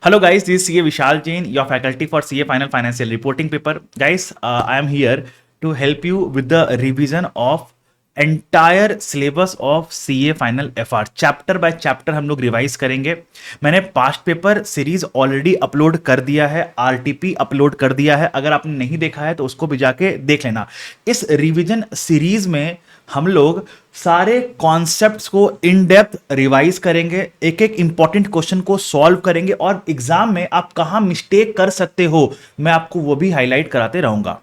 Hello guys, this is CA Vishal Jain, your faculty for CA Final Financial Reporting paper. Guys, I am here to help you with the revision of entire syllabus of CA Final FR. Chapter by chapter हम लोग revise करेंगे. मैंने past paper series already upload कर दिया है, RTP upload कर दिया है. अगर आपने नहीं देखा है तो उसको भी जाके देख लेना. इस रिवीजन सीरीज में हम लोग सारे कॉन्सेप्ट्स को इन डेप्थ रिवाइज करेंगे, एक एक इंपॉर्टेंट क्वेश्चन को सॉल्व करेंगे और एग्जाम में आप कहां मिस्टेक कर सकते हो मैं आपको वो भी हाईलाइट कराते रहूंगा.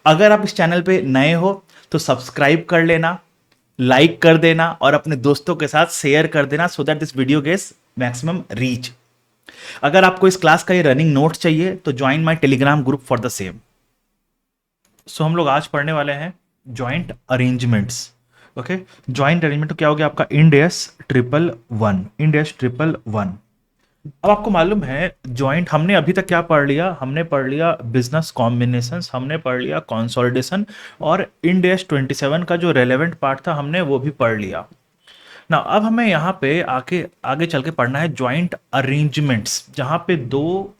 अगर आप इस चैनल पे नए हो तो सब्सक्राइब कर लेना, लाइक कर देना और अपने दोस्तों के साथ शेयर कर देना so that this video gets maximum reach. अगर आपको इस क्लास का ये रनिंग नोट चाहिए तो join my Telegram group for the same. So हम लोग आज पढ़ने वाले हैं joint arrangements. Okay, joint arrangement तो क्या हो गया आपका इंड एस ट्रिपल वन. अब आपको मालूम है जॉइंट हमने अभी तक क्या पढ़ लिया, हमने पढ़ लिया बिजनेस कॉम्बिनेशंस, हमने पढ़ लिया कंसोलिडेशन और इंड एस 27 का जो रेलेवेंट पार्ट था हमने वो भी पढ़ लिया ना. अब हमें यहाँ पे आगे चल के पढ़ना है जॉइंट अरेंजमेंट्स, जहाँ पे दो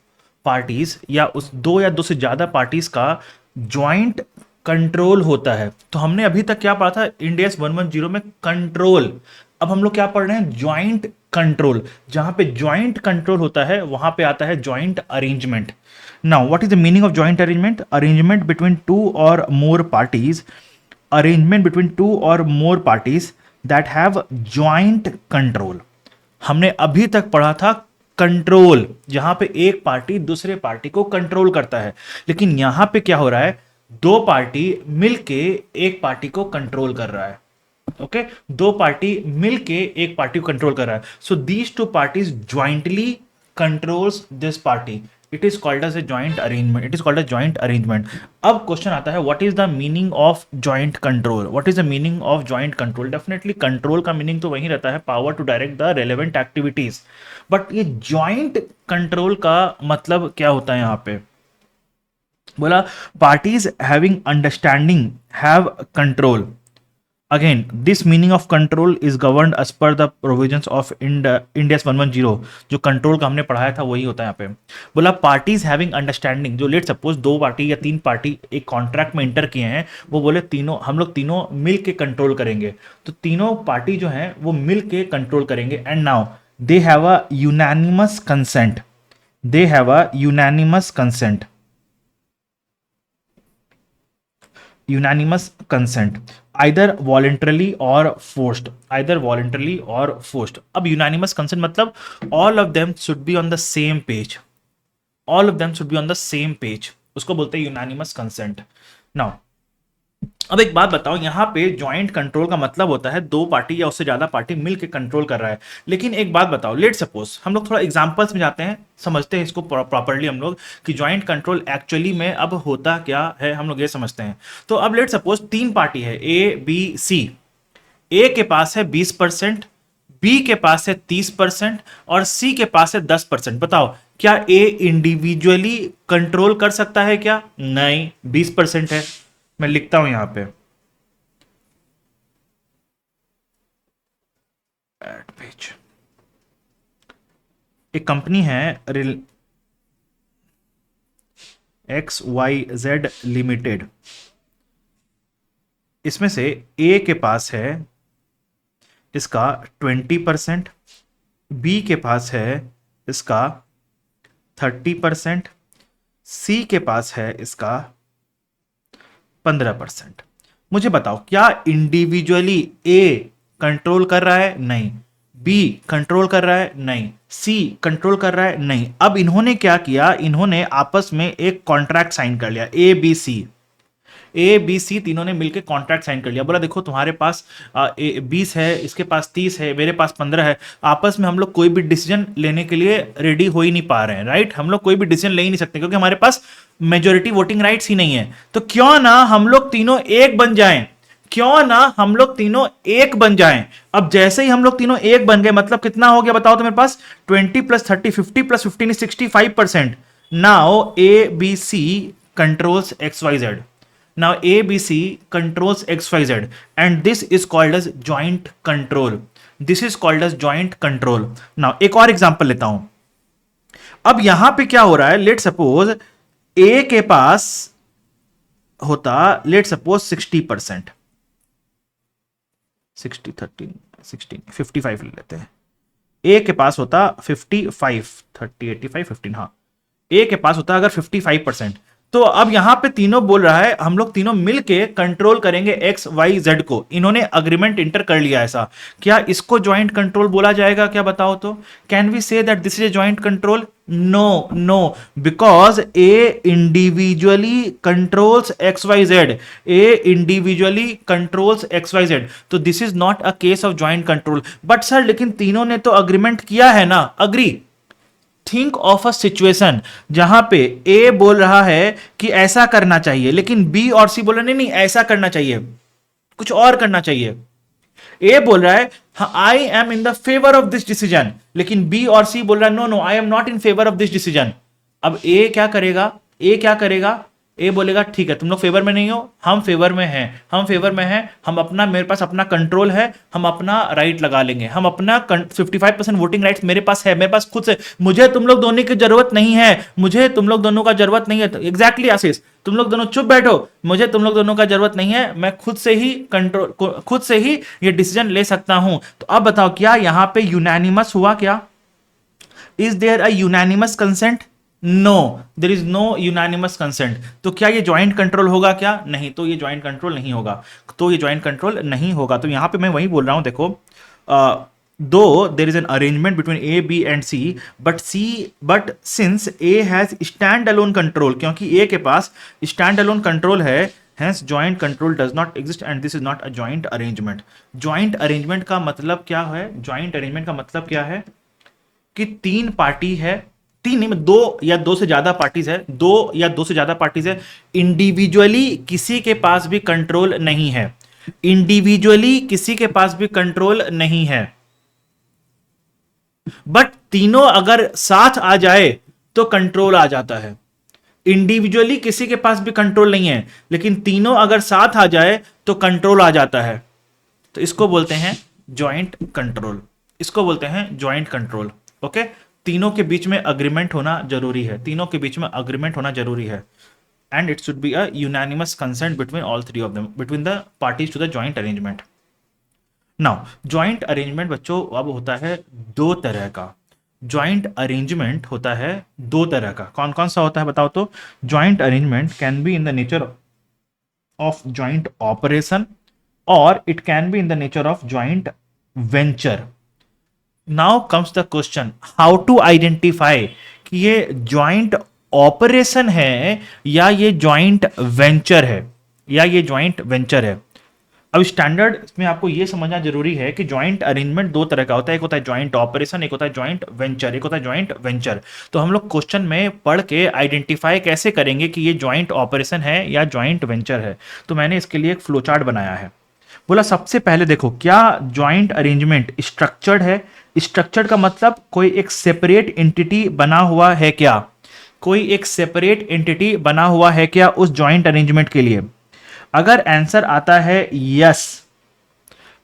पार्टीज या उस दो या दो से ज्यादा पार्टीज का जॉइंट कंट्रोल होता है. तो हमने अभी तक क्या पढ़ा था इंड एस 110 में कंट्रोल. अब हम लोग क्या पढ़ रहे हैं जॉइंट कंट्रोल. जहां पे जॉइंट कंट्रोल होता है वहां पे आता है joint arrangement. Now what is the meaning of joint arrangement? Arrangement between two or more parties, arrangement between two or more parties that have joint control. हमने अभी तक पढ़ा था कंट्रोल, जहां पे एक पार्टी दूसरे पार्टी को कंट्रोल करता है. लेकिन यहां पे क्या हो रहा है, दो पार्टी मिलके एक पार्टी को कंट्रोल कर रहा है. ओके, दो पार्टी मिलके एक पार्टी को कंट्रोल कर रहा है. So these two parties jointly controls this party. It is called as a joint arrangement. It is called as joint arrangement. अब क्वेश्चन आता है what is the meaning of joint control? What is the meaning of joint control? Definitely control का meaning तो वही रहता है, power to direct the relevant activities. But ये joint control का मतलब क्या होता है? यहां पे बोला parties having understanding have control. Again this meaning of control is governed as per the provisions of Ind AS 110. जो कंट्रोल का हमने पढ़ाया था वही होता है यहाँ पे. बोला पार्टीज हैविंग अंडरस्टैंडिंग, जो लेट सपोज दो पार्टी या तीन पार्टी एक कॉन्ट्रैक्ट में इंटर किए हैं, वो बोले तीनों हम लोग तीनों मिल के कंट्रोल करेंगे. तो तीनों पार्टी जो है वो मिल के कंट्रोल करेंगे. And now they have a unanimous consent. They have a unanimous consent. unanimous consent either voluntarily or forced. either voluntarily or forced. अब unanimous consent मतलब all of them should be on the same page. all of them should be on the same page. उसको बोलते हैं unanimous consent. now अब एक बात बताओ, यहां पे जॉइंट कंट्रोल का मतलब होता है दो पार्टी या उससे ज्यादा पार्टी मिलकर कंट्रोल कर रहा है. लेकिन एक बात बताओ, लेट सपोज हम लोग थोड़ा एग्जांपल्स में जाते हैं, समझते हैं इसको प्रॉपर्ली हम लोग कि जॉइंट कंट्रोल एक्चुअली में अब होता क्या है, हम लोग ये समझते हैं. तो अब लेट सपोज तीन पार्टी है ए बी सी. ए के पास है 20%, बी के पास है 30% और सी के पास है 10%. बताओ क्या ए इंडिविजुअली कंट्रोल कर सकता है क्या? नहीं, 20% है. मैं लिखता हूं यहां पे एड पेज. एक कंपनी है XYZ लिमिटेड. इसमें से ए के पास है इसका 20%, बी के पास है इसका 30%, सी के पास है इसका 15%. मुझे बताओ क्या इंडिविजुअली ए कंट्रोल कर रहा है? नहीं. बी कंट्रोल कर रहा है? नहीं. सी कंट्रोल कर रहा है? नहीं. अब इन्होंने क्या किया, इन्होंने आपस में एक कॉन्ट्रैक्ट साइन कर लिया. ए बी सी तीनों ने मिलकर कॉन्ट्रैक्ट साइन कर लिया. बोला देखो तुम्हारे पास 20 है, इसके पास 30 है, मेरे पास 15 है. आपस में हम लोग कोई भी डिसीजन लेने के लिए रेडी हो ही नहीं पा रहे हैं. राइट, हम लोग कोई भी डिसीजन ले ही नहीं सकते क्योंकि हमारे पास मेजोरिटी वोटिंग राइट्स ही नहीं है. तो क्यों ना हम लोग तीनों एक बन जाएं, क्यों ना हम लोग तीनों एक बन जाएं. अब जैसे ही हम लोग तीनों एक बन गए मतलब कितना हो गया बताओ तो मेरे पास 20 + 30 50 + 15 is 65%. Now A B C controls XYZ. Now ABC controls XYZ and this is called as joint control. This is called as joint control. Now एक और एग्जांपल लेता हूं. अब यहां पे क्या हो रहा है, लेट सपोज ए के पास होता, लेट सपोज 60%, 60 13 16 55 ले लेते हैं। ए के पास होता 55, 30 85 15, हाँ ए के पास होता अगर 55%, तो अब यहां पे तीनों बोल रहा है हम लोग तीनों मिलके कंट्रोल करेंगे एक्स वाई जेड को, इन्होंने अग्रीमेंट इंटर कर लिया ऐसा, क्या इसको ज्वाइंट कंट्रोल बोला जाएगा क्या बताओ तो? Can we say that this is a joint control? No no, because A individually controls X Y Z, A individually controls X Y Z, तो this is not a case of joint control. But sir लेकिन तीनों ने तो agreement किया है ना, agree. Think of a situation जहां पे ए बोल रहा है कि ऐसा करना चाहिए, लेकिन बी और सी बोल रहे नहीं नहीं ऐसा करना चाहिए, कुछ और करना चाहिए। ए बोल रहा है I am in the favour of this decision, लेकिन बी और सी बोल रहा है no no I am not in favour of this decision. अब ए क्या करेगा, ए क्या करेगा, ए बोलेगा ठीक है तुम लोग फेवर में नहीं हो, हम फेवर में हैं, हम फेवर में हैं, हम अपना, मेरे पास अपना कंट्रोल है, हम अपना राइट लगा लेंगे, हम अपना 55% वोटिंग राइट्स मेरे पास है, मेरे पास खुद से, मुझे तुम लोग दोनों की जरूरत नहीं है, मुझे तुम लोग दोनों का जरूरत नहीं है। एग्जैक्टली आशीष, तुम लोग दोनों चुप बैठो, मुझे तुम लोग दोनों का जरूरत नहीं है, मैं खुद से ही कंट्रोल, खुद से ही ये डिसीजन ले सकता हूं। तो अब बताओ क्या यहां पे यूनानिमस हुआ क्या? Is there a unanimous consent? No, there is no unanimous consent. तो क्या ये ज्वाइंट कंट्रोल होगा क्या? नहीं, तो ये ज्वाइंट कंट्रोल नहीं होगा, तो ये ज्वाइंट कंट्रोल नहीं होगा। तो यहां पे मैं वही बोल रहा हूं, देखो दो there is an arrangement between A B and C, but since A has stand alone control, क्योंकि ए के पास स्टैंड अलोन कंट्रोल है, hence joint control does not exist and this is not a joint arrangement। joint arrangement का मतलब क्या है? joint arrangement का मतलब क्या है कि तीन पार्टी है, तीन नहीं, दो या दो से ज्यादा पार्टीज है, दो या दो से ज्यादा पार्टीज है, इंडिविजुअली किसी के पास भी कंट्रोल नहीं है, इंडिविजुअली किसी के पास भी कंट्रोल नहीं है, बट तीनों अगर साथ आ जाए तो कंट्रोल आ जाता है। इंडिविजुअली किसी के पास भी कंट्रोल नहीं है, लेकिन तीनों अगर साथ आ जाए तो कंट्रोल आ जाता है, तो इसको बोलते हैं जॉइंट कंट्रोल, इसको बोलते हैं जॉइंट कंट्रोल। ओके, तीनों के बीच में अग्रीमेंट होना जरूरी है, तीनों के बीच में अग्रीमेंट होना जरूरी है, and it should be a unanimous consent between all three of them, between the parties to the joint arrangement. Now joint arrangement बच्चों अब होता है दो तरह का, जॉइंट अरेंजमेंट होता है दो तरह का, कौन कौन सा होता है बताओ तो? Joint arrangement can be in the nature of joint operation or it can be in the nature of joint venture. Now comes the question, how to identify कि ये जॉइंट ऑपरेशन है या ये जॉइंट वेंचर है, या ये joint venture है। अब स्टैंडर्ड में आपको यह समझना जरूरी है कि जॉइंट अरेंजमेंट दो तरह का होता है, एक होता है जॉइंट ऑपरेशन, एक होता है जॉइंट वेंचर, एक होता है जॉइंट वेंचर। तो हम लोग क्वेश्चन में पढ़ के आइडेंटिफाई कैसे करेंगे कि ये जॉइंट ऑपरेशन है या जॉइंट वेंचर है? तो मैंने इसके लिए एक फ्लो चार्ट बनाया है। बोला सबसे पहले देखो क्या जॉइंट अरेंजमेंट स्ट्रक्चर्ड है? स्ट्रक्चर्ड का मतलब कोई एक सेपरेट एंटिटी बना हुआ है क्या, कोई एक सेपरेट एंटिटी बना हुआ है क्या उस जॉइंट अरेंजमेंट के लिए? अगर आंसर आता है यस,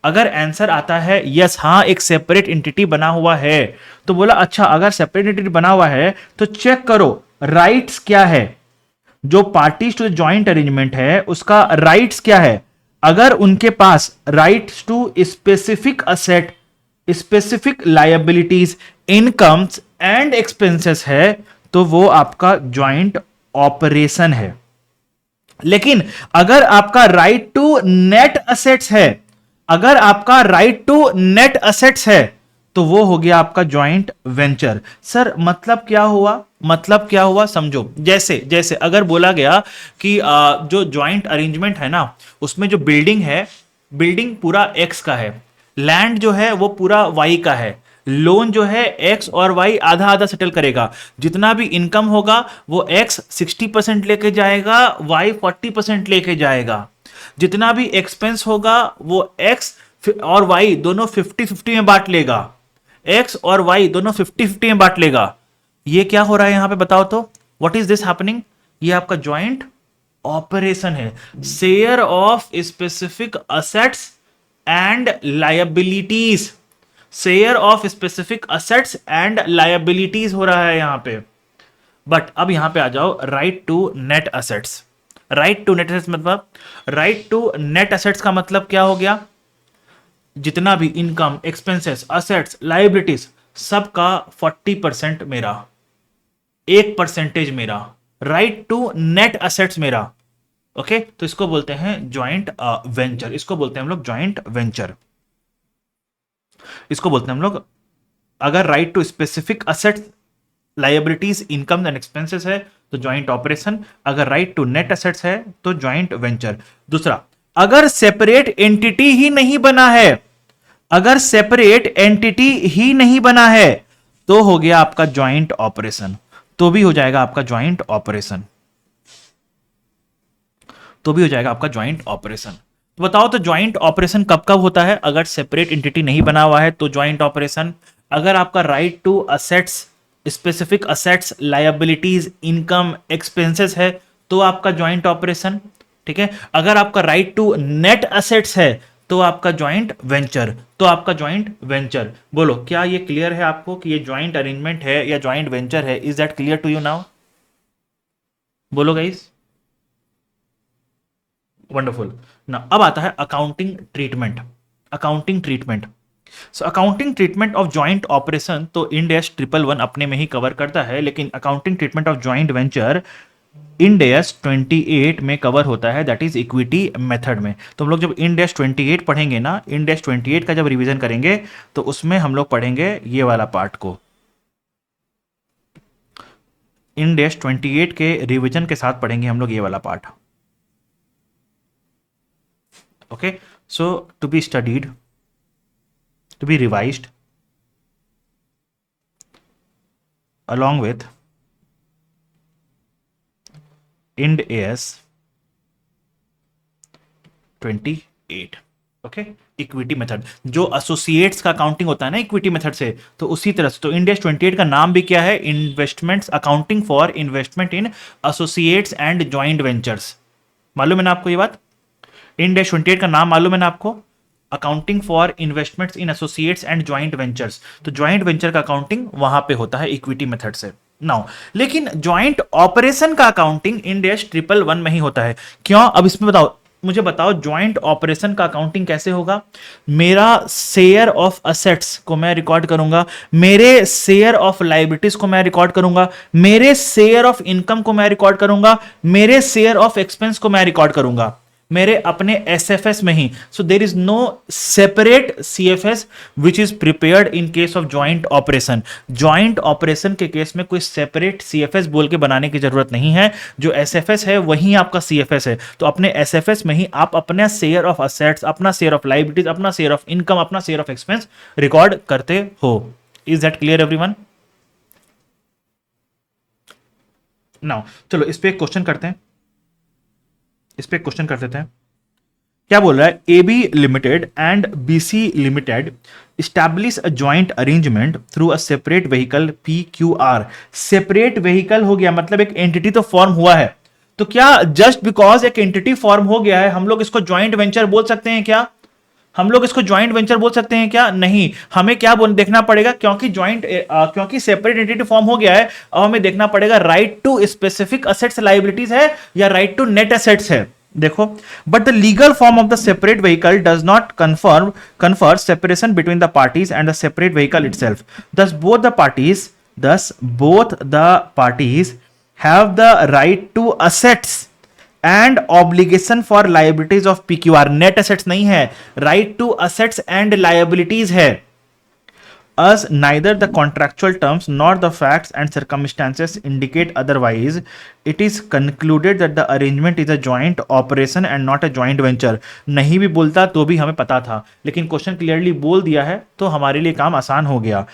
अगर आंसर आता है यस, हाँ एक सेपरेट एंटिटी बना हुआ है, तो बोला अच्छा अगर सेपरेट एंटिटी बना हुआ है तो चेक करो राइट्स क्या है, जो पार्टीज टू जॉइंट अरेंजमेंट है उसका राइट्स क्या है। अगर उनके पास rights to specific asset, specific liabilities, incomes and expenses है तो वो आपका जॉइंट ऑपरेशन है। लेकिन अगर आपका राइट टू नेट असेट्स है, अगर आपका राइट टू नेट असेट्स है तो वो हो गया आपका जॉइंट वेंचर। सर मतलब क्या हुआ, मतलब क्या हुआ समझो, जैसे जैसे अगर बोला गया कि जो जॉइंट अरेंजमेंट है ना उसमें जो बिल्डिंग है, बिल्डिंग पूरा एक्स का है, लैंड जो है वो पूरा वाई का है, लोन जो है एक्स और वाई आधा आधा सेटल करेगा, जितना भी इनकम होगा वो एक्स 60% लेके जाएगा, वाई 40% लेके जाएगा, जितना भी एक्सपेंस होगा वो एक्स और वाई दोनों 50-50 में बांट लेगा, एक्स और वाई दोनों 50-50 में बांट लेगा। ये क्या हो रहा है यहां पे बताओ तो? What is this happening? ये आपका जॉइंट ऑपरेशन है, share of specific assets and liabilities. Share of specific assets and liabilities हो रहा है यहां पे। बट अब यहां पे आ जाओ, right to net assets. Right to net assets मतलब, राइट टू नेट असेट्स का मतलब क्या हो गया, जितना भी इनकम, एक्सपेंसेस, असेट्स, लाइबिलिटीज, सबका 40% मेरा, 1% मेरा, राइट टू नेट असेट्स मेरा। ओके, तो इसको बोलते हैं ज्वाइंट वेंचर, इसको बोलते हैं हम लोग ज्वाइंट वेंचर, इसको बोलते हैं हम लोग। अगर right to specific assets, liabilities, income and expenses है तो ज्वाइंट ऑपरेशन, अगर राइट टू नेट असेट्स है तो ज्वाइंट वेंचर। दूसरा, अगर सेपरेट एंटिटी ही नहीं बना है, अगर सेपरेट एंटिटी ही नहीं बना है तो हो गया आपका ज्वाइंट ऑपरेशन, तो भी हो जाएगा आपका ज्वाइंट ऑपरेशन, तो भी हो जाएगा आपका ज्वाइंट ऑपरेशन। तो बताओ, तो ज्वाइंट ऑपरेशन कब कब होता है? अगर सेपरेट एंटिटी नहीं बना हुआ है तो ज्वाइंट ऑपरेशन, अगर आपका right to assets, specific assets, liabilities, income, expenses है तो आपका ज्वाइंट ऑपरेशन, ठीक है। अगर आपका राइट टू नेट असेट्स है तो आपका ज्वाइंट वेंचर, तो आपका ज्वाइंट वेंचर। बोलो, क्या ये क्लियर है आपको कि ये ज्वाइंट अरेंजमेंट है या ज्वाइंट वेंचर है? Is that clear to you now? बोलो गाइस। वंडरफुल ना। अब आता है accounting treatment. Accounting treatment, so accounting treatment of joint operation तो इंड एस 111 अपने में ही कवर करता है, लेकिन accounting treatment of joint venture Ind AS 28 में कवर होता है, दैट इज इक्विटी मेथड में। तो हम लोग जब इंड एस 28 पढ़ेंगे ना, इंड एस 28 का जब रिवीजन करेंगे तो उसमें हम लोग पढ़ेंगे ये वाला पार्ट को। इंड एस 28 के रिवीजन के साथ पढ़ेंगे हम लोग ये वाला part. Okay, so to be studied, to be revised along with ind AS 28, okay. Equity method, जो एसोसिएट्स का अकाउंटिंग होता है ना इक्विटी मेथड से, तो उसी तरह से। तो इंड एस 28 का नाम भी क्या है? Investments, accounting for investment in associates and joint ventures. मालूम है ना आपको ये बात? इंड एस 28 का नाम मालूम है ना आपको? Accounting for investments in associates and joint ventures. तो ज्वाइंट वेंचर का अकाउंटिंग वहां पे होता है इक्विटी मेथड से। नाउ लेकिन ज्वाइंट ऑपरेशन का अकाउंटिंग इंड एस 111 में ही होता है। क्यों? अब इसमें बताओ, मुझे बताओ, ज्वाइंट ऑपरेशन का अकाउंटिंग कैसे होगा? मेरा शेयर ऑफ असेट्स को मैं रिकॉर्ड करूंगा, मेरे शेयर ऑफ लाइबिलिटीज को मैं रिकॉर्ड करूंगा, मेरे शेयर ऑफ इनकम को मैं रिकॉर्ड करूंगा, मेरे शेयर ऑफ एक्सपेंस को मैं रिकॉर्ड करूंगा मेरे अपने एसएफएस में ही। So there is no separate CFS which is prepared in case of joint operation. Joint operation के केस में कोई सेपरेट सीएफएस बोल के बनाने की जरूरत नहीं है, जो एसएफएस है वही आपका सीएफएस है। तो अपने एसएफएस में ही आप अपना शेयर ऑफ असेट्स, अपना शेयर ऑफ लाइबिलिटीज, अपना शेयर ऑफ इनकम, अपना शेयर ऑफ एक्सपेंस रिकॉर्ड करते हो। Is that clear everyone? Now चलो इस पे एक क्वेश्चन करते हैं, इस पे क्वेश्चन कर देते हैं। क्या बोल रहा है? AB limited and BC limited establish a joint arrangement through a separate vehicle PQR। Separate vehicle हो गया मतलब एक एंटिटी तो फॉर्म हुआ है। तो क्या जस्ट बिकॉज एक एंटिटी फॉर्म हो गया है हम लोग इसको ज्वाइंट वेंचर बोल सकते हैं क्या? हम लोग इसको ज्वाइंट वेंचर बोल सकते हैं क्या? नहीं। हमें क्या देखना पड़ेगा, क्योंकि क्योंकि सेपरेट एंटिटी फॉर्म हो गया है, अब हमें देखना पड़ेगा right to specific assets liabilities है या राइट टू नेट असेट्स है। देखो, but the legal form of the separate vehicle does not confer separation between the parties and the separate vehicle itself. thus both the parties have the right to assets and obligation for liabilities of PQR। Net assets नहीं है, right to assets and liabilities है। as neither the contractual terms nor the facts and circumstances indicate otherwise, it is concluded that the arrangement is a joint operation and not a joint venture। नहीं भी बोलता तो भी हमें पता था, लेकिन क्वेश्चन क्लियरली बोल दिया है तो हमारे लिए काम आसान हो गया।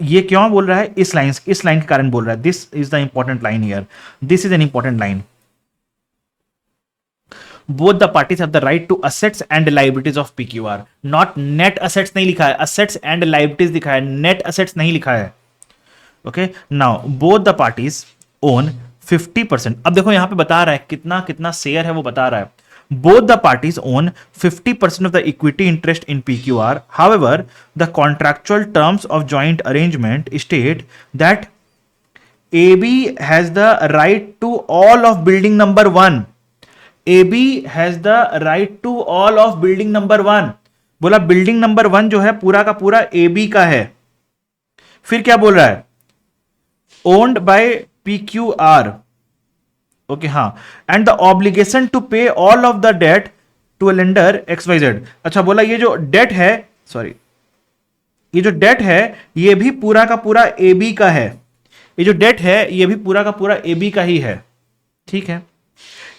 ये क्यों बोल रहा है? इस लाइन के कारण बोल रहा है। This is the important line here, this is an important line. both the parties have the right to assets and liabilities of PQR। not net assets नहीं लिखा है, assets and liabilities लिखा है, net assets नहीं लिखा है। okay, now both the parties own 50%। अब देखो यहां पे बता रहा है कितना कितना शेयर है, वो बता रहा है Both the parties own 50% of the equity interest in PQR. However, the contractual terms of joint arrangement state that AB has the right to all of building number 1. AB has the right to all of building number 1. बोला building number 1 जो है पूरा का पूरा AB का है. फिर क्या बोल रहा है? Owned by PQR. ओके हाँ, and the obligation to pay all of the debt to a lender XYZ. अच्छा बोला ये जो डेट है, सॉरी, ये जो डेट है ये भी पूरा का पूरा AB का है. ये जो डेट है ये भी पूरा का पूरा AB का ही है. ठीक है.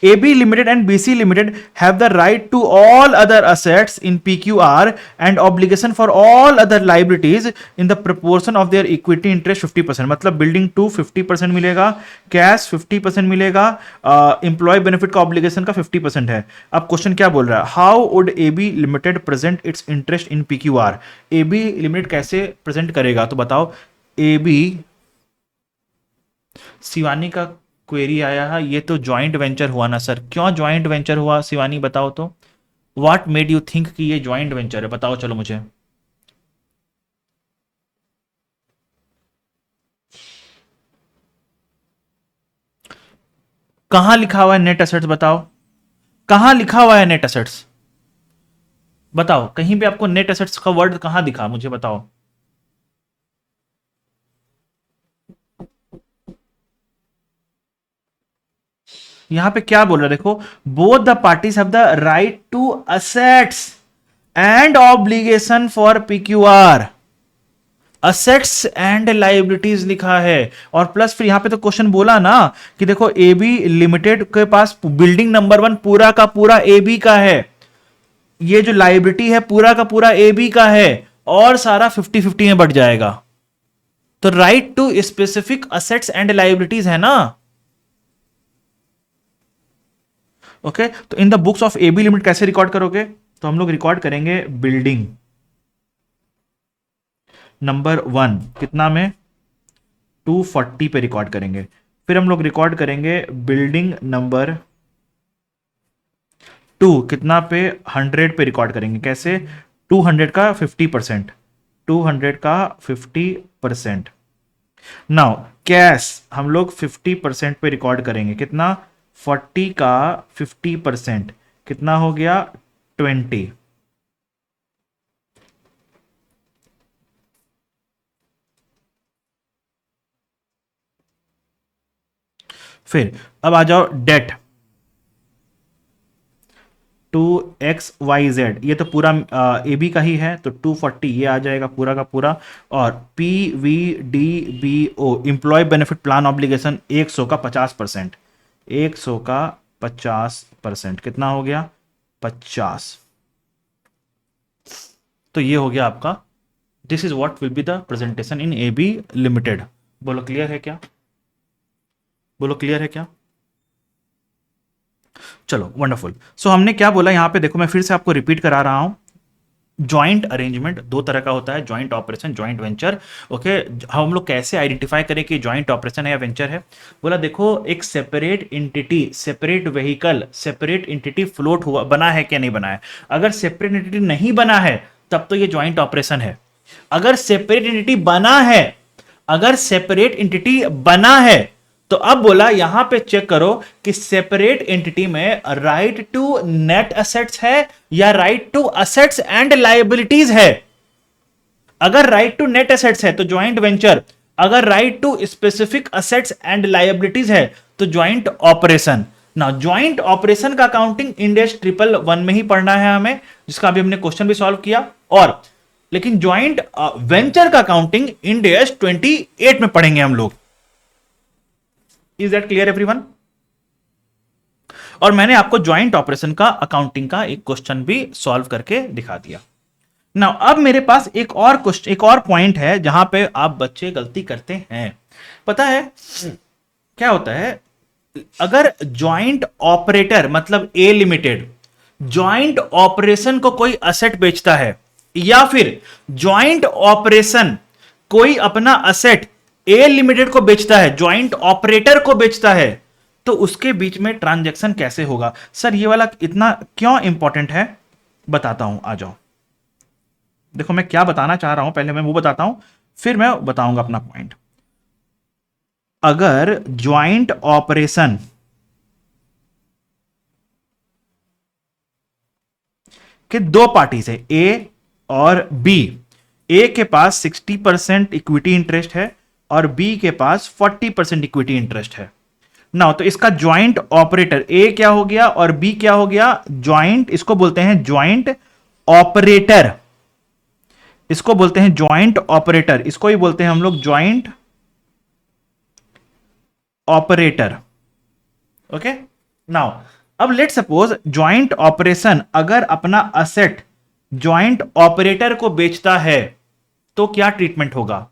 AB Limited and BC Limited have the right to all other assets in PQR and obligation for all other liabilities in the proportion of their equity interest 50%. मतलब बिल्डिंग 2 50% मिलेगा, कैश 50% मिलेगा, एम्प्लॉय बेनिफिट का obligation का 50% है. अब question क्या बोल रहा है? How would AB Limited present it's interest in PQR? AB Limited कैसे प्रेजेंट करेगा? तो बताओ. AB शिवानी का क्वेरी आया है, ये तो जॉइंट वेंचर हुआ ना सर. क्यों जॉइंट वेंचर हुआ शिवानी बताओ तो. व्हाट मेड यू थिंक कि ये जॉइंट वेंचर है? बताओ चलो मुझे. कहां लिखा हुआ है नेट एसेट्स? बताओ कहां लिखा हुआ है नेट एसेट्स? बताओ कहीं भी आपको नेट एसेट्स का वर्ड कहां दिखा? मुझे बताओ. यहां पे क्या बोल रहा है देखो. Both the parties have the right to assets and obligation for PQR. Assets and liabilities लिखा है और प्लस फिर यहां पे तो क्वेश्चन बोला ना कि देखो AB लिमिटेड के पास बिल्डिंग नंबर 1 पूरा का पूरा AB का है. ये जो लाइबिलिटी है पूरा का पूरा AB का है और सारा 50-50 में बढ़ जाएगा. तो right to specific assets and liabilities है ना. ओके तो in the books of AB limit कैसे रिकॉर्ड करोगे? तो हम लोग रिकॉर्ड करेंगे बिल्डिंग नंबर 1 कितना में 240 पे रिकॉर्ड करेंगे. फिर हम लोग रिकॉर्ड करेंगे बिल्डिंग नंबर 2 कितना पे 100 पे रिकॉर्ड करेंगे. कैसे? 200 का 50%. 200 का 50%. नाउ कैश हम लोग 50% पे रिकॉर्ड करेंगे. कितना? 40 का 50% कितना हो गया? 20. फिर अब आ जाओ डेट 2XYZ. ये तो पूरा AB का ही है तो 240 ये आ जाएगा पूरा का पूरा. और PVDBO employee benefit plan obligation 100 का 50%. 100 का 50% कितना हो गया? 50. तो ये हो गया आपका. This is what will be the presentation in AB limited. बोलो क्लियर है क्या? बोलो क्लियर है क्या? चलो वंडरफुल. सो हमने क्या बोला यहां पे देखो, मैं फिर से आपको रिपीट करा रहा हूं. ज्वाइंट अरेंजमेंट दो तरह का होता है, joint operation, joint venture. Okay हम लोग कैसे आइडेंटिफाई करें कि ज्वाइंट ऑपरेशन है या वेंचर है? बोला देखो एक separate entity, separate vehicle, separate entity float हुआ बना है क्या नहीं बना है. अगर सेपरेट एंटिटी नहीं बना है तब तो ये ज्वाइंट ऑपरेशन है. अगर सेपरेट एंटिटी बना है, अगर सेपरेट एंटिटी बना है तो अब बोला यहां पे चेक करो कि सेपरेट एंटिटी में राइट टू नेट असेट्स है या right to assets and liabilities है. अगर राइट टू नेट असेट्स है तो ज्वाइंट वेंचर, अगर right to specific assets and liabilities है तो ज्वाइंट ऑपरेशन. ना ज्वाइंट ऑपरेशन का अकाउंटिंग इंड AS 111 में ही पढ़ना है हमें, जिसका अभी हमने क्वेश्चन भी सॉल्व किया. और लेकिन ज्वाइंट वेंचर का अकाउंटिंग इंड AS 28 में पढ़ेंगे हम लोग. Is that clear everyone? और मैंने आपको ज्वाइंट ऑपरेशन का अकाउंटिंग का एक क्वेश्चन भी सॉल्व करके दिखा दिया. नाउ अब मेरे पास एक और क्वेश्चन, एक और पॉइंट है जहां पे आप बच्चे गलती करते हैं. पता है क्या होता है? अगर ज्वाइंट ऑपरेटर मतलब ए लिमिटेड ज्वाइंट ऑपरेशन को कोई असेट बेचता है या फिर ज्वाइंट ऑपरेशन कोई अपना असेट ए लिमिटेड को बेचता है, ज्वाइंट ऑपरेटर को बेचता है, तो उसके बीच में ट्रांजैक्शन कैसे होगा? सर ये वाला इतना क्यों इंपॉर्टेंट है, बताता हूं, आ जाओ। देखो मैं क्या बताना चाह रहा हूं, पहले मैं वो बताता हूं, फिर मैं बताऊंगा अपना पॉइंट। अगर ज्वाइंट ऑपरेशन के दो पार्टीज है, ए और बी, ए के पास 60% इक्विटी इंटरेस्ट है और बी के पास 40% इक्विटी इंटरेस्ट है ना, तो इसका ज्वाइंट ऑपरेटर ए क्या हो गया और बी क्या हो गया? ज्वाइंट, इसको बोलते हैं ज्वाइंट ऑपरेटर, इसको बोलते हैं ज्वाइंट ऑपरेटर, इसको ही बोलते हैं हम लोग ज्वाइंट ऑपरेटर। ओके, नाउ अब लेट सपोज ज्वाइंट ऑपरेशन अगर अपना असेट ज्वाइंट ऑपरेटर को बेचता है तो क्या ट्रीटमेंट होगा?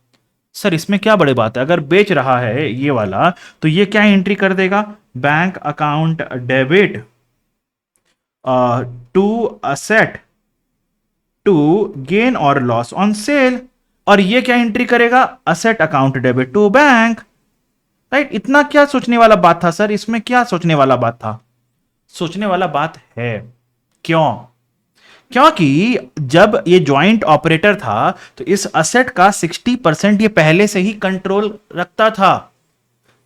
सर इसमें क्या बड़ी बात है, अगर बेच रहा है ये वाला तो ये क्या एंट्री कर देगा? Bank account debit to asset to gain और लॉस ऑन सेल, और ये क्या एंट्री करेगा? Asset account debit to bank. Right, इतना क्या सोचने वाला बात था सर, इसमें क्या सोचने वाला बात था? सोचने वाला बात है। क्यों? क्योंकि जब ये ज्वाइंट ऑपरेटर था तो इस असेट का 60% ये पहले से ही कंट्रोल रखता था,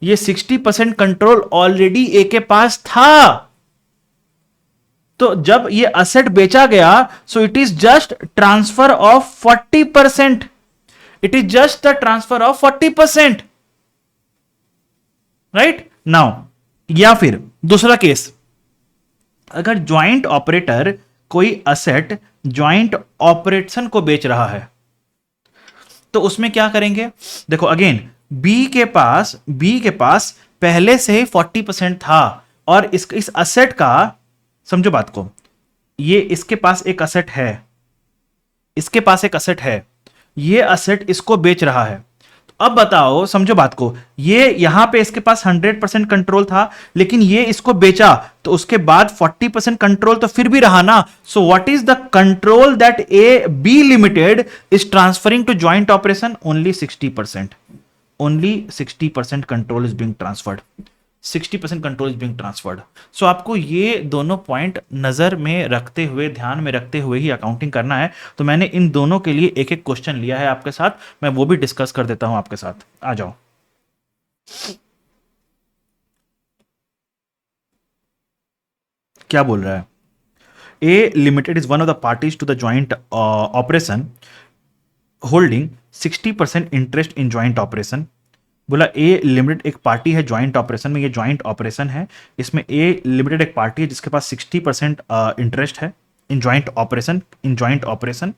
ये 60% कंट्रोल ऑलरेडी ए के पास था। तो जब ये असेट बेचा गया, so it is just transfer of 40%, it is just the transfer of 40%। Right now, या फिर दूसरा केस, अगर ज्वाइंट ऑपरेटर कोई असेट ज्वाइंट ऑपरेशन को बेच रहा है तो उसमें क्या करेंगे? देखो अगेन, बी के पास पहले से ही 40% था और इस असेट का, समझो बात को, ये इसके पास एक असेट है, इसके पास एक असेट है, ये असेट इसको बेच रहा है। तो अब बताओ, समझो बात को, ये यहां पे इसके पास 100% कंट्रोल था, लेकिन ये इसको बेचा तो उसके बाद 40% कंट्रोल तो फिर भी रहा ना। So what is the control that A B limited is transferring to joint operation? Only 60%, only 60% control is being transferred, 60% control is being transferred. So आपको ये दोनों पॉइंट नजर में रखते हुए, ध्यान में रखते हुए ही अकाउंटिंग करना है। तो मैंने इन दोनों के लिए एक एक क्वेश्चन लिया है आपके साथ, मैं वो भी डिस्कस कर देता हूं आपके साथ, आ जाओ। क्या बोल रहा है? A limited is one of the parties to the joint operation holding 60% interest in joint operation. बोला ए लिमिटेड एक पार्टी है ज्वाइंट ऑपरेशन में, ये ज्वाइंट ऑपरेशन है, इसमें ए लिमिटेड एक पार्टी है जिसके पास 60% इंटरेस्ट है in joint operation,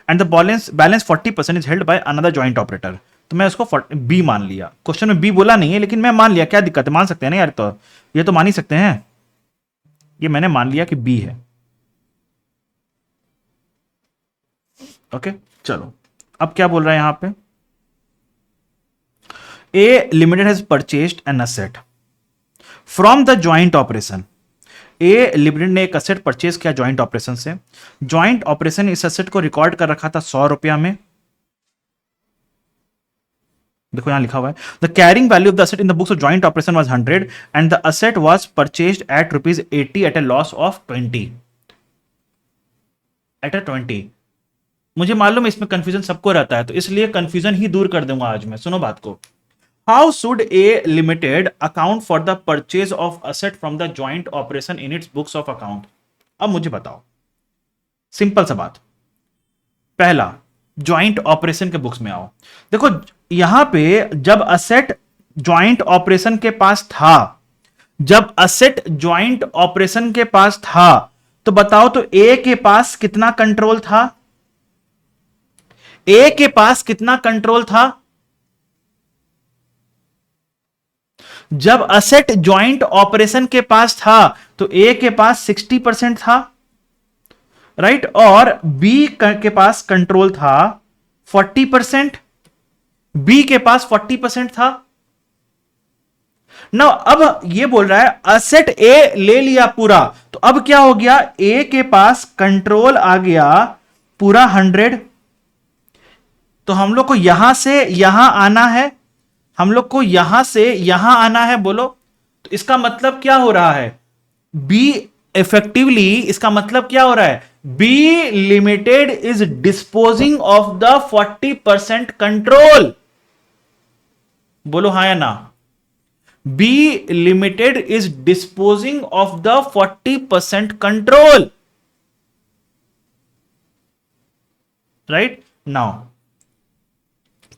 and the balance 40% is held by another joint operator. तो मैं उसको बी मान लिया, क्वेश्चन में बी बोला नहीं है लेकिन मैं मान लिया, क्या दिक्कत है, मान सकते हैं ना यार, तो ये तो मान ही सकते हैं, ये मैंने मान लिया कि बी है। ओके चलो, अब क्या बोल रहा है यहां पे? A limited has purchased an asset from the joint operation. A limited ने एक असेट परचेज किया ज्वाइंट ऑपरेशन से, ज्वाइंट ऑपरेशन इस असेट को रिकॉर्ड कर रखा था 100 रुपया में। देखो यहां लिखा हुआ है, the carrying value of the asset in the books of joint operation was 100 and the asset was purchased at ₹80 at a loss of 20, at a 20। मुझे मालूम है इसमें कंफ्यूजन सबको रहता है, तो इसलिए कंफ्यूजन ही दूर कर दूंगा आज मैं। सुनो बात को, How should A Limited account for the purchase of asset from the joint operation in its books of account? अब मुझे बताओ, सिंपल सा बात, पहला ज्वाइंट ऑपरेशन के बुक्स में आओ। देखो यहां पे जब असेट ज्वाइंट ऑपरेशन के पास था, जब असेट ज्वाइंट ऑपरेशन के पास था, तो बताओ तो ए के पास कितना कंट्रोल था? ए के पास कितना कंट्रोल था? जब असेट ज्वाइंट ऑपरेशन के पास था तो ए के पास 60% था, राइट, और बी के पास कंट्रोल था 40%, बी के पास 40% था ना। अब ये बोल रहा है असेट ए ले लिया पूरा, तो अब क्या हो गया? ए के पास कंट्रोल आ गया पूरा 100। तो हम लोग को यहां से यहां आना है, हम लोग को यहां से यहां आना है, बोलो। तो इसका मतलब क्या हो रहा है, बी इफेक्टिवली, इसका मतलब क्या हो रहा है, B limited is disposing of the 40% control. बोलो हाँ या ना। B limited is disposing of the 40% control, right now.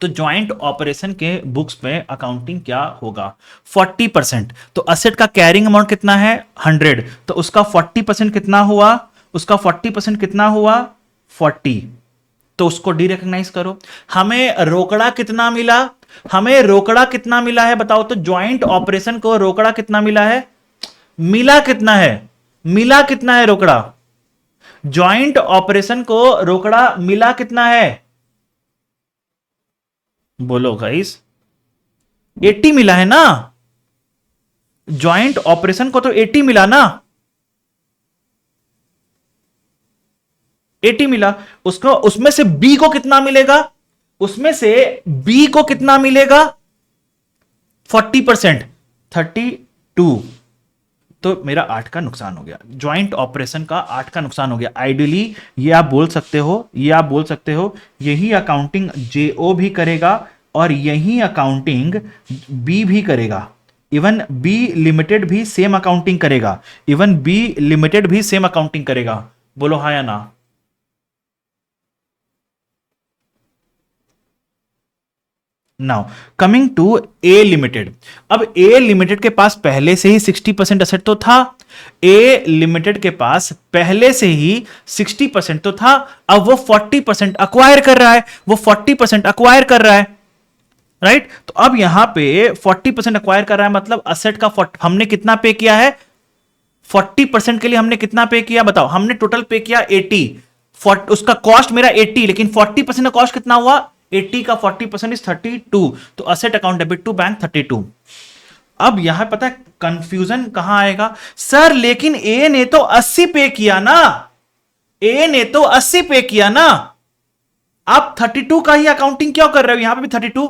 तो ज्वाइंट ऑपरेशन के बुक्स पे अकाउंटिंग क्या होगा, 40%। तो असेट का कैरिंग अमाउंट कितना है 100, तो उसका 40% कितना हुआ, उसका 40% कितना हुआ 40, तो उसको डी रिकॉग्नाइज करो। हमें रोकड़ा कितना मिला, हमें रोकड़ा कितना मिला है बताओ तो, ज्वाइंट ऑपरेशन को रोकड़ा कितना मिला है, मिला कितना है, मिला कितना है रोकड़ा, ज्वाइंट ऑपरेशन को रोकड़ा मिला कितना है, बोलो गाइस, 80 मिला है ना, ज्वाइंट ऑपरेशन को तो 80 मिला ना, 80 मिला। उसको उसमें से बी को कितना मिलेगा, उसमें से बी को कितना मिलेगा 40%, 32। तो मेरा 8 का नुकसान हो गया, ज्वाइंट ऑपरेशन का 8 का नुकसान हो गया। आइडियली ये आप बोल सकते हो, ये आप बोल सकते हो यही अकाउंटिंग जेओ भी करेगा और यही अकाउंटिंग बी भी करेगा, इवन बी लिमिटेड भी सेम अकाउंटिंग करेगा, इवन बी लिमिटेड भी सेम अकाउंटिंग करेगा। बोलो हाँ या ना। Now coming to A limited. अब ए लिमिटेड के पास पहले से ही 60% असेट तो था, ए लिमिटेड के पास पहले से ही 60% तो था, अब वो 40% अक्वायर कर रहा है, वो 40% अक्वायर कर रहा है, राइट। तो अब यहां पे 40% अक्वायर कर रहा है, मतलब असेट का हमने कितना पे किया है, 40% के लिए हमने कितना पे किया बताओ, हमने टोटल पे किया 80, उसका कॉस्ट मेरा 80, लेकिन 40% का कॉस्ट कितना हुआ 80 का 40% इज 32, तो asset account debit to bank 32। अब यहां पता है कंफ्यूजन कहां आएगा, सर लेकिन ए ने तो 80 पे किया ना, ए ने तो 80 पे किया ना, आप 32 का ही अकाउंटिंग क्यों कर रहे हो, यहां पे भी 32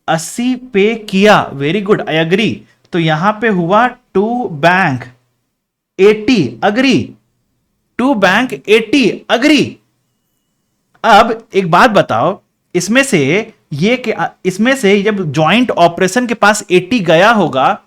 80 पे किया, वेरी गुड आई एग्री। तो यहां पे हुआ to bank 80 agree, to bank 80 agree. अब एक बात बताओ, इसमें से ये इसमें से जब ज्वाइंट ऑपरेशन के पास 80 गया होगा,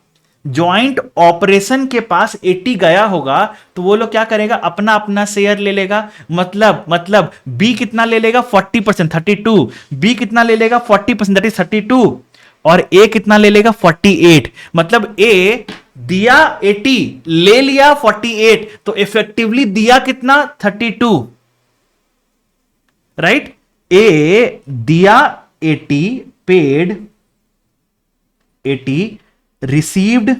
ज्वाइंट ऑपरेशन के पास 80 गया होगा, तो वो लोग क्या करेगा, अपना अपना शेयर ले लेगा, मतलब बी कितना ले लेगा 40% 32, बी कितना ले लेगा 40% दैट इज 32, और ए कितना ले लेगा 48, मतलब ए दिया 80 ले लिया 48, तो इफेक्टिवली दिया कितना 32, राइट। ए दिया 80, पेड 80, रिसीव्ड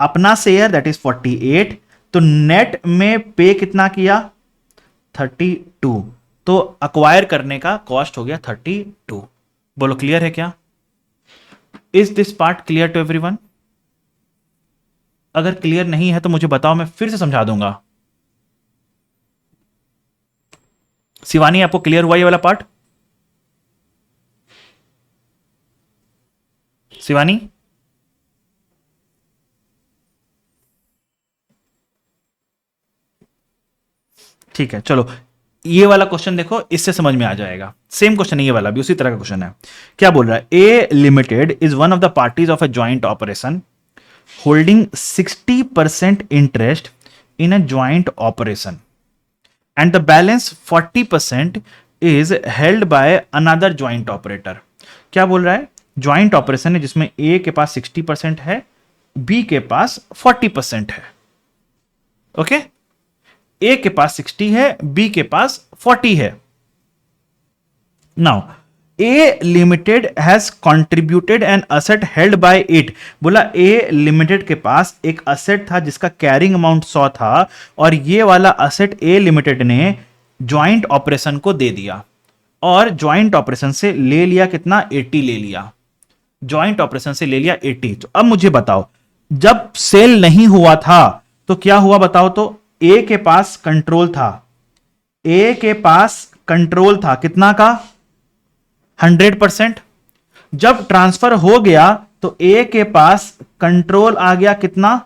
अपना शेयर दैट इज 48, तो नेट में पे कितना किया 32, तो अक्वायर करने का कॉस्ट हो गया 32। बोलो क्लियर है क्या, is this part clear to everyone? अगर क्लियर नहीं है तो मुझे बताओ, मैं फिर से समझा दूंगा। शिवानी आपको क्लियर हुआ ये वाला पार्ट? शिवानी ठीक है, चलो ये वाला क्वेश्चन देखो, इससे समझ में आ जाएगा। सेम क्वेश्चन है ये वाला भी, उसी तरह का क्वेश्चन है। क्या बोल रहा है, A limited is one of the parties of a joint operation holding 60% interest in a joint operation and the balance 40% is held by another joint operator। क्या बोल रहा है, ज्वाइंट ऑपरेशन है जिसमें ए के पास 60% है, बी के पास 40% है, ओके। ए के पास 60 है, बी के पास 40 है। Now A limited has contributed an asset held by it. बोला ए लिमिटेड के पास एक असेट था जिसका कैरिंग अमाउंट 100 था, और ये वाला असेट ए लिमिटेड ने ज्वाइंट ऑपरेशन को दे दिया, और ज्वाइंट ऑपरेशन से ले लिया कितना 80 ले लिया, ज्वाइंट ऑपरेशन से ले लिया 80। तो अब मुझे बताओ, जब सेल नहीं हुआ था तो क्या हुआ बताओ तो, ए के पास कंट्रोल था, ए के पास कंट्रोल था कितना का 100%। जब ट्रांसफर हो गया तो ए के पास कंट्रोल आ गया कितना,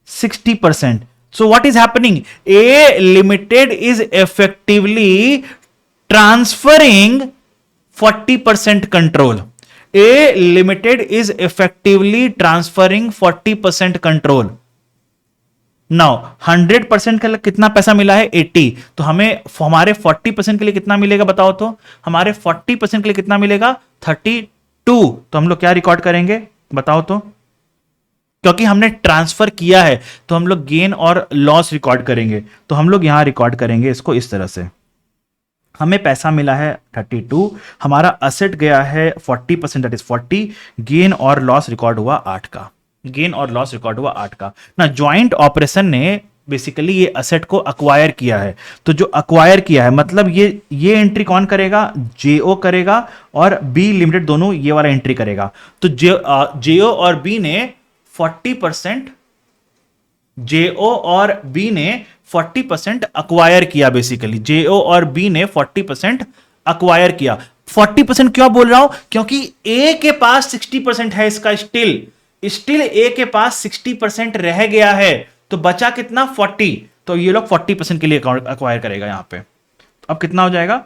60%. सो what is happening, A limited is effectively transferring 40% control. A limited is effectively transferring 40% control. Now 100% के लिए कितना पैसा मिला है, 80. तो हमारे 40% के लिए कितना मिलेगा बताओ तो, हमारे 40% के लिए कितना मिलेगा, 32. तो हम लोग क्या रिकॉर्ड करेंगे बताओ तो, क्योंकि हमने ट्रांसफर किया है तो हम लोग गेन और लॉस रिकॉर्ड करेंगे. तो हम लोग यहां रिकॉर्ड करेंगे इसको इस तरह से, हमें पैसा मिला है 32, हमारा असेट गया है 40%, दैट इज 40, गेन और लॉस रिकॉर्ड हुआ 8 का, गेन और लॉस रिकॉर्ड हुआ 8 का. ना ज्वाइंट ऑपरेशन ने बेसिकली ये असेट को अक्वायर किया है. तो जो अक्वायर किया है मतलब ये एंट्री कौन करेगा, जेओ करेगा और बी लिमिटेड दोनों ये वाला एंट्री करेगा. तो जेओ और बी ने 40%, जेओ और बी ने 40% अक्वायर किया. बेसिकली जेओ और बी ने 40% अक्वायर किया. 40% क्यों बोल रहा हूं, क्योंकि ए के पास 60% है इसका, स्टिल ए के पास 60% रह गया है. तो बचा कितना, 40. तो ये लोग 40% के लिए अक्वायर करेगा यहां पे. अब कितना हो जाएगा,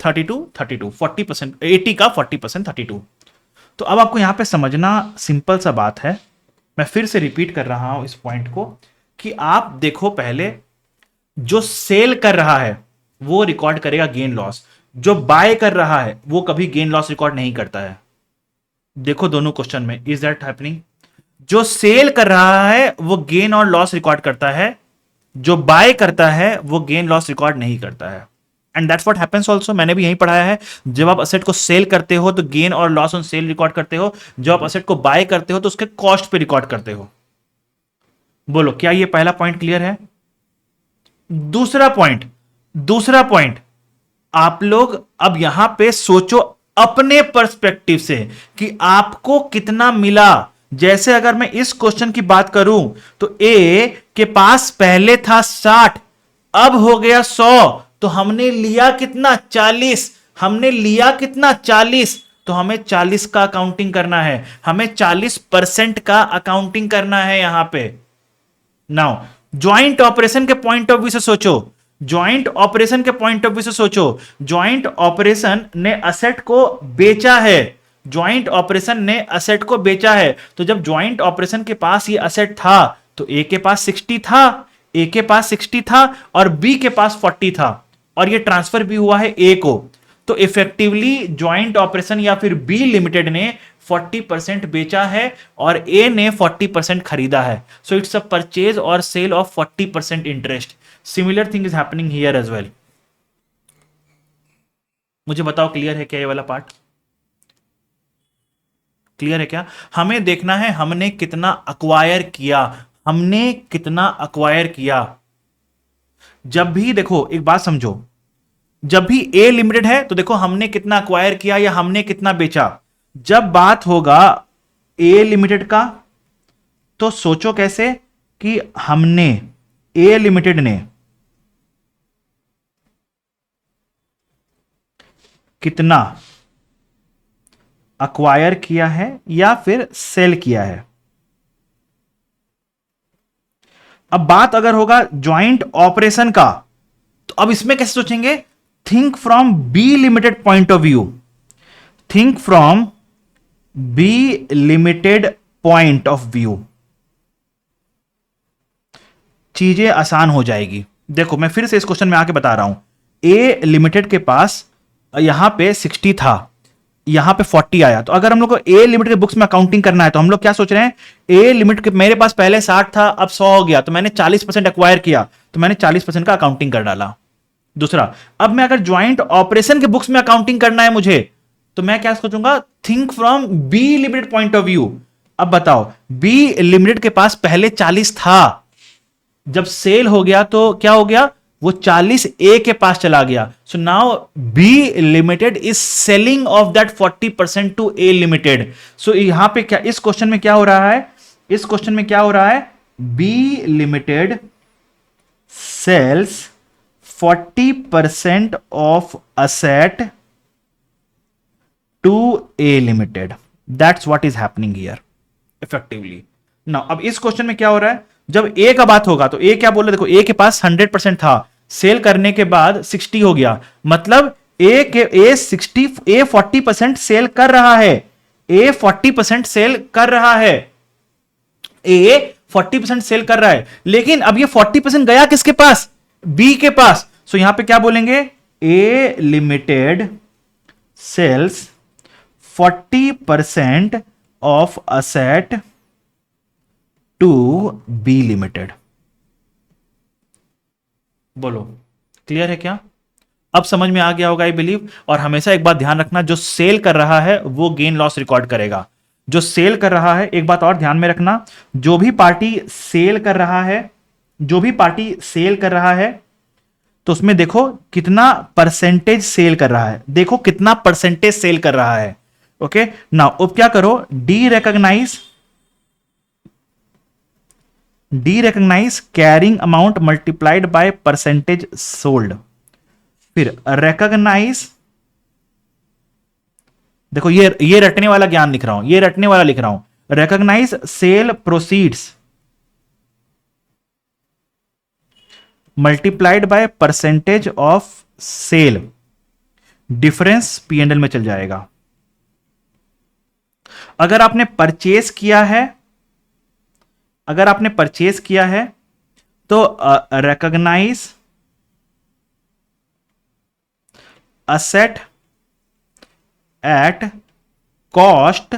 32 32, 40%, 80 का 40%, 32. तो अब आपको यहां पे समझना सिंपल सा बात है, मैं फिर से रिपीट कर रहा हूं इस पॉइंट को, कि आप देखो पहले जो सेल कर रहा है वो रिकॉर्ड करेगा गेन लॉस, जो बाय कर रहा है वो कभी गेन लॉस रिकॉर्ड नहीं करता है. देखो दोनों क्वेश्चन में, इज दैट हैपनिंग, जो सेल कर रहा है वो गेन और लॉस रिकॉर्ड करता है, जो बाय करता है वो गेन लॉस रिकॉर्ड नहीं करता है. And that's what happens also, मैंने भी यही पढ़ाया है. जब आप असेट को सेल करते हो तो गेन और लॉस ऑन सेल रिकॉर्ड करते हो, जब आप असेट को बाय करते हो तो उसके कॉस्ट पे रिकॉर्ड करते हो. बोलो क्या ये पहला पॉइंट क्लियर है. दूसरा पॉइंट आप लोग अब यहां पे सोचो अपने पर्सपेक्टिव से कि आपको कितना मिला. जैसे अगर मैं इस क्वेश्चन की बात करूं तो ए के पास पहले था 60, अब हो गया 100, तो हमने लिया कितना, 40. हमने लिया कितना, 40. तो हमें 40 का अकाउंटिंग करना है, हमें 40% का अकाउंटिंग करना है यहां पे. नाउ ज्वाइंट ऑपरेशन के पॉइंट ऑफ व्यू से सोचो, ज्वाइंट ऑपरेशन के पॉइंट ऑफ व्यू से सोचो, ज्वाइंट ऑपरेशन ने असेट को बेचा है, ज्वाइंट ऑपरेशन ने असेट को बेचा है. तो जब ज्वाइंट ऑपरेशन के पास ये असेट था तो ए के पास 60 था, ए के पास 60 था और बी के पास 40 था, और ये ट्रांसफर भी हुआ है ए को. तो इफेक्टिवली ज्वाइंट ऑपरेशन या फिर बी लिमिटेड ने 40% बेचा है और ए ने 40% खरीदा है. सो इट्स अ परचेज और sale of 40% interest. Similar thing is happening here as well. मुझे बताओ क्लियर है क्या ये वाला पार्ट, क्लियर है क्या. हमें देखना है हमने कितना अक्वायर किया, हमने कितना अक्वायर किया. जब भी देखो एक बात समझो, जब भी ए लिमिटेड है तो देखो हमने कितना अक्वायर किया या हमने कितना बेचा. जब बात होगा ए लिमिटेड का तो सोचो कैसे कि हमने, ए लिमिटेड ने कितना अक्वायर किया है या फिर सेल किया है. अब बात अगर होगा ज्वाइंट ऑपरेशन का तो अब इसमें कैसे सोचेंगे, think from B limited point of view, think from B limited point of view, चीजें आसान हो जाएगी. देखो मैं फिर से इस क्वेश्चन में आके बता रहा हूं, ए लिमिटेड के पास यहां पे 60 था, यहां पे 40 आया. तो अगर हम लोग को ए लिमिटेड के बुक्स में अकाउंटिंग करना है तो हम लोग क्या सोच रहे हैं, ए लिमिट के मेरे पास पहले 60 था अब 100 हो गया, तो मैंने 40% अक्वायर किया, तो मैंने 40% का अकाउंटिंग कर डाला. दूसरा, अब मैं अगर ज्वाइंट ऑपरेशन के बुक्स में अकाउंटिंग करना है मुझे, तो मैं क्या सोचूंगा, think from B limited point of view. अब बताओ बी लिमिटेड के पास पहले 40 था, जब सेल हो गया तो क्या हो गया, वो 40 ए के पास चला गया. So now B limited is selling off that 40% to A limited. So यहां पे क्या, इस क्वेश्चन में क्या हो रहा है, इस क्वेश्चन में क्या हो रहा है, B limited sells 40% of asset to A limited. That's what is happening here effectively. Now अब इस क्वेश्चन में क्या हो रहा है, जब ए का बात होगा तो ए क्या बोल रहे, देखो ए के पास 100% था, सेल करने के बाद 60 हो गया, मतलब ए 40% सेल कर रहा है, ए 40% सेल कर रहा है, ए 40% सेल कर रहा है, लेकिन अब ये 40% गया किसके पास, बी के पास। सो यहां पे क्या बोलेंगे, A limited sells 40% of asset to B limited. बोलो क्लियर है क्या, अब समझ में आ गया होगा आई बिलीव। और हमेशा एक बात ध्यान रखना, जो सेल कर रहा है वो गेन लॉस रिकॉर्ड करेगा, जो सेल कर रहा है। एक बात और ध्यान में रखना, जो भी पार्टी सेल कर रहा है, जो भी पार्टी सेल कर रहा है, तो उसमें देखो कितना परसेंटेज सेल कर रहा है, देखो कितना परसेंटेज सेल कर रहा है। ओके नाउ अब क्या करो, derecognise carrying amount multiplied by percentage sold, फिर रिकॉग्नाइज, देखो ये रटने वाला ज्ञान लिख रहा हूं, ये रटने वाला लिख रहा हूं, recognise sale proceeds multiplied by percentage of sale, difference PNL में चल जाएगा। अगर आपने परचेस किया है, अगर आपने परचेस किया है तो recognise asset at cost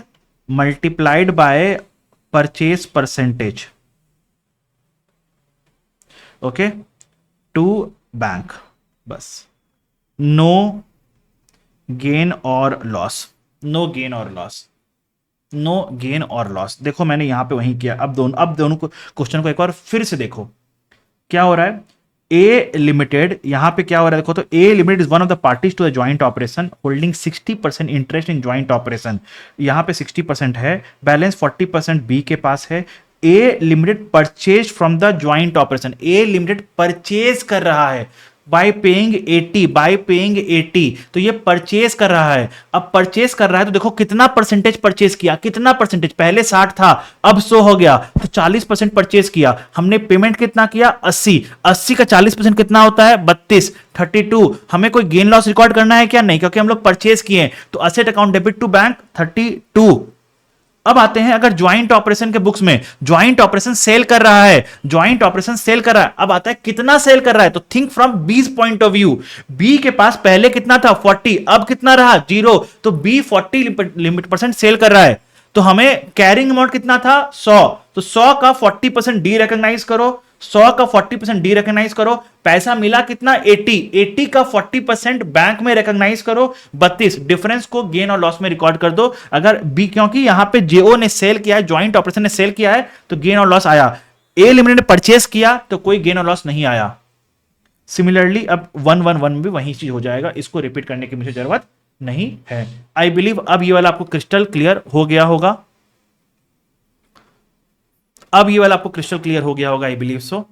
multiplied by purchase percentage, okay, to bank, बस, नो गेन और लॉस, नो गेन और लॉस, नो गेन और लॉस। देखो मैंने यहां पे वहीं किया, अब दोनों क्वेश्चन को एक बार फिर से देखो क्या हो रहा है। ए लिमिटेड, यहां पे क्या हो रहा है देखो, तो A limited is one of the parties to the joint operation holding 60% interest in joint operation, यहां पे 60% है, बैलेंस 40% बी के पास है। A limited purchase from the joint operation, A limited purchase कर रहा है बाय पेइंग 80, तो ये परचेज कर रहा है। अब परचेज कर रहा है तो देखो कितना परसेंटेज परचेज किया, कितना परसेंटेज, पहले 60 था अब 100 हो गया, तो 40% परचेज किया। हमने पेमेंट कितना किया, 80 का 40% कितना होता है, 32। हमें कोई गेन लॉस रिकॉर्ड करना है क्या, नहीं, क्योंकि हम लोग परचेज किए, तो asset account debit to bank 32। अब आते हैं, अगर ज्वाइंट ऑपरेशन के बुक्स में ज्वाइंट ऑपरेशन सेल कर रहा है, ज्वाइंट ऑपरेशन सेल कर रहा है, अब आता है कितना सेल कर रहा है, तो थिंक फ्रॉम बीज पॉइंट ऑफ व्यू। बी के पास पहले कितना था, 40, अब कितना रहा, 0, तो बी 40% सेल कर रहा है, तो हमें कैरिंग अमाउंट कितना था, 100, तो 100 का 40% डी रिकॉग्नाइज करो, 100 का 40% डी रिकॉग्नाइज करो, पैसा मिला कितना, 80 का 40% बैंक में रिकॉग्नाइज करो, 32, डिफरेंस को गेन और लॉस में रिकॉर्ड कर दो। अगर बी, क्योंकि यहां पे जेओ ने सेल किया है, ज्वाइंट ऑपरेशन ने सेल किया है, तो गेन और लॉस आया। ए लिमिटेड ने परचेस किया तो कोई गेन और लॉस नहीं आया। सिमिलरली अब 111 भी वही चीज हो जाएगा, इसको रिपीट करने की मुझे जरूरत नहीं है। आई बिलीव अब ये वाला आपको क्रिस्टल क्लियर हो गया होगा, अब ये वाला आपको क्रिस्टल क्लियर हो गया होगा, I believe so.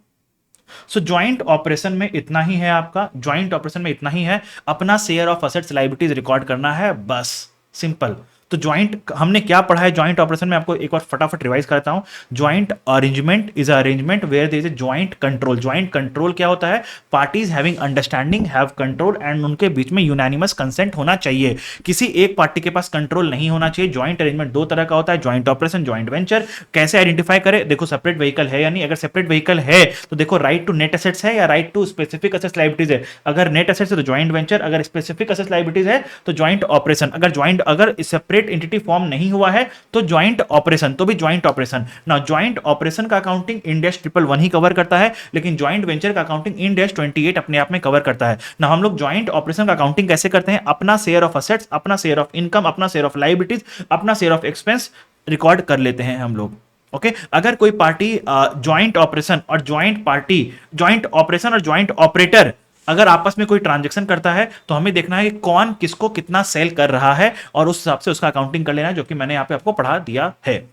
So joint operation में इतना ही है, आपका ज्वाइंट ऑपरेशन में इतना ही है, अपना share of assets liabilities record करना है, बस, सिंपल। तो ज्वाइंट हमने क्या पढ़ा है ज्वाइंट ऑपरेशन में, आपको एक बार फटाफट रिवाइज करता हूं। Joint arrangement is arrangement where there is a joint control. Joint control क्या होता है, parties having understanding, have control, and उनके बीच में यूनानिमस कंसेंट होना चाहिए, किसी एक पार्टी के पास कंट्रोल नहीं होना चाहिए। ज्वाइंट अरेंजमेंट दो तरह का होता है, ज्वाइंट ऑपरेशन, ज्वाइंट वेंचर। कैसे आइडेंटिफाई करें, देखो सेपरेट व्हीकल है या नहीं, अगर सेपरेट व्हीकल है तो देखो राइट टू नेट एसेट्स है या right to specific assets liabilities है। अगर नेट एसेट्स है तो ज्वाइंट वेंचर, अगर स्पेसिफिक एसेट्स लायबिलिटीज है तो ज्वाइंट ऑपरेशन। अगर सेपरेट एंटिटी फॉर्म नहीं हुआ है तो ज्वाइंट ऑपरेशन, तो भी ज्वाइंट ऑपरेशन ना। ज्वाइंट ऑपरेशन का अकाउंटिंग इंड AS 111 ही कवर करता है, लेकिन ज्वाइंट वेंचर का अकाउंटिंग इंड AS 28 अपने आप में कवर करता है ना। हम लोग ज्वाइंट ऑपरेशन का अकाउंटिंग कैसे करते हैं, अपना शेयर ऑफ असेट्स, अपना शेयर ऑफ इनकम, अपना शेयर ऑफ लायबिलिटीज, अपना शेयर ऑफ एक्सपेंस रिकॉर्ड कर लेते हैं हम लोग। ओके अगर कोई पार्टी ज्वाइंट ऑपरेशन और ज्वाइंट पार्टी, ज्वाइंट ऑपरेशन और ज्वाइंट ऑपरेटर अगर आपस में कोई ट्रांजैक्शन करता है तो हमें देखना है कि कौन किसको कितना सेल कर रहा है और उस हिसाब से उसका अकाउंटिंग कर लेना है, जो कि मैंने यहां पे आपको पढ़ा दिया है।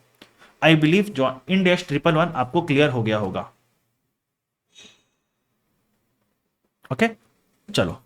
आई बिलीव इंड AS 111 आपको क्लियर हो गया होगा। ओके चलो